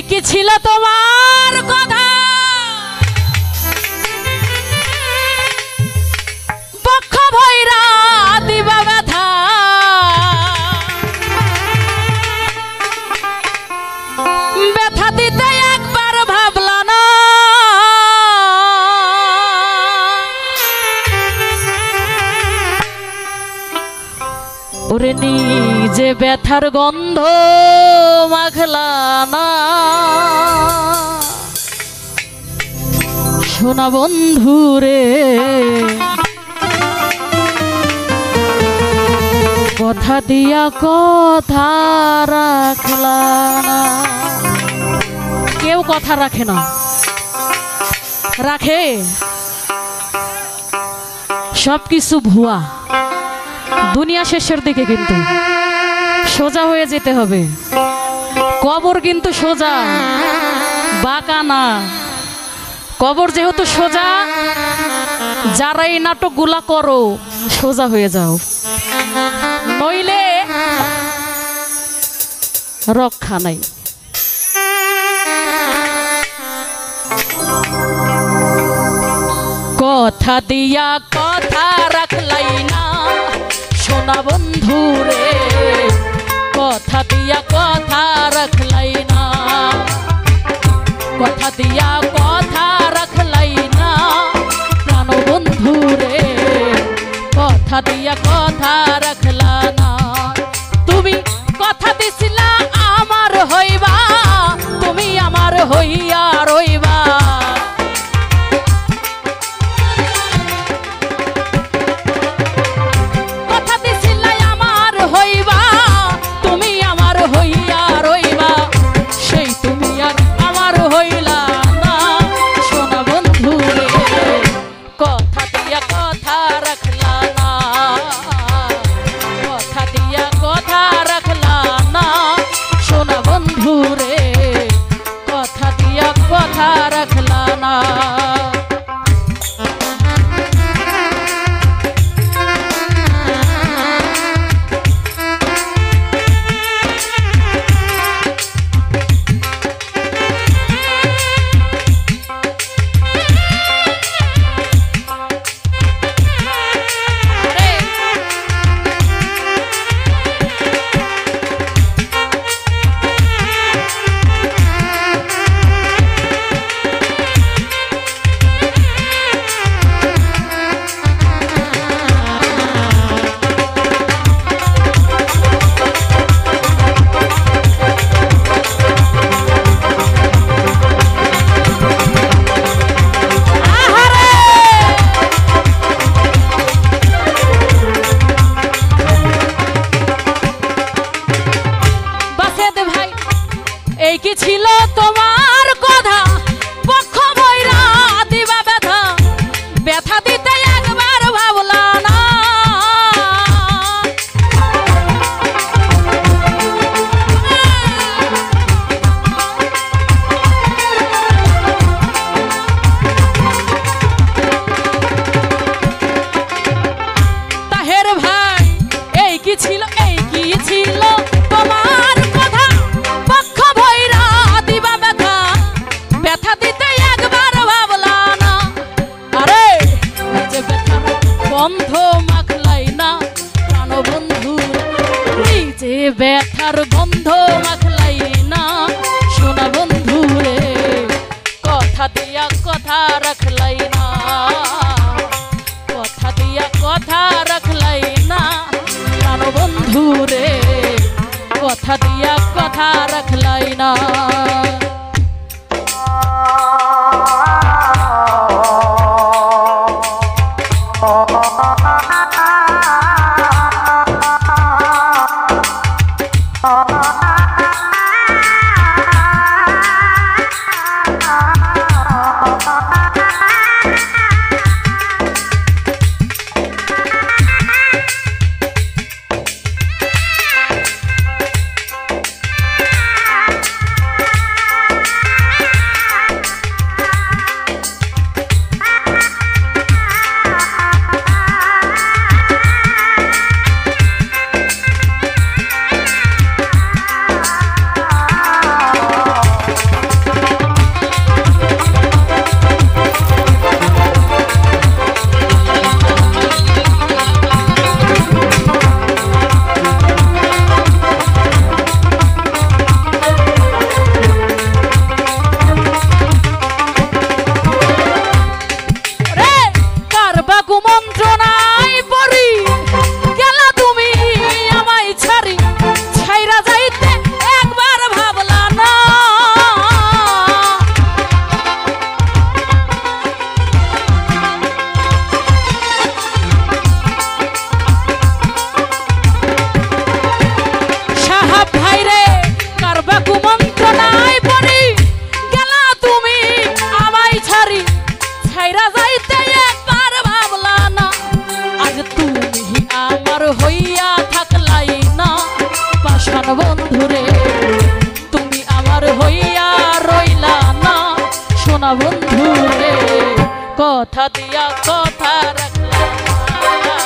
কি ছিল তোমার কথা পক্ষ ভৈরা দিবা ব্যথা ব্যথা দিতে একবার ভাবলা না ওরে নিজে ব্যথার গন্ধ মাখলা না সোনা বন্ধুরে কথা দিয়া কথা রাখলা না কেউ কথা রাখে না রাখে সবকিছু ভুয়া দুনিয়া শেষের দিকে কিন্তু সোজা হয়ে যেতে হবে কবর কিন্তু সোজা বাঁকা না কবর যেহেতু সোজা যারা এই নাটকগুলা করো সোজা হয়ে যাও নইলে রক্ষা নাই কথা দিয়া কথা রাখলাই না সোনা বন্ধুরে কথা দিয়া কথা রাখলাই না কথা দিয়া কথা রাখলাই না প্রাণ বন্ধুরে কথা দিয়া কথা রাখলা না তুমি কথা দিছিলা আমার হইবা তুমি আমার হইয়া রইবা কি ছিল তোমার কথা পক্ষ ভৈরা দিবা ব্যথা ব্যথা দিতে একবার ভাবলা না তাহের ভাই এই কি ছিল তোমার কথা পক্ষ ভৈরা দিবা ব্যথা ব্যথা দিতে একবার ভাবলা না আরে নিজে ব্যথার গন্ধ মাখলাই না প্রাণ বন্ধু নিজে ব্যথার গন্ধ মাখলাই না সোনা বন্ধু রে কথা দিয়া কথা রাখলাই না কথা দিয়া কথা রাখলাই না প্রাণ বন্ধু রে কথা দিয়া কথা রাখলাই না বন্ধু রে কথা দিয়া কথা রাখলাম না।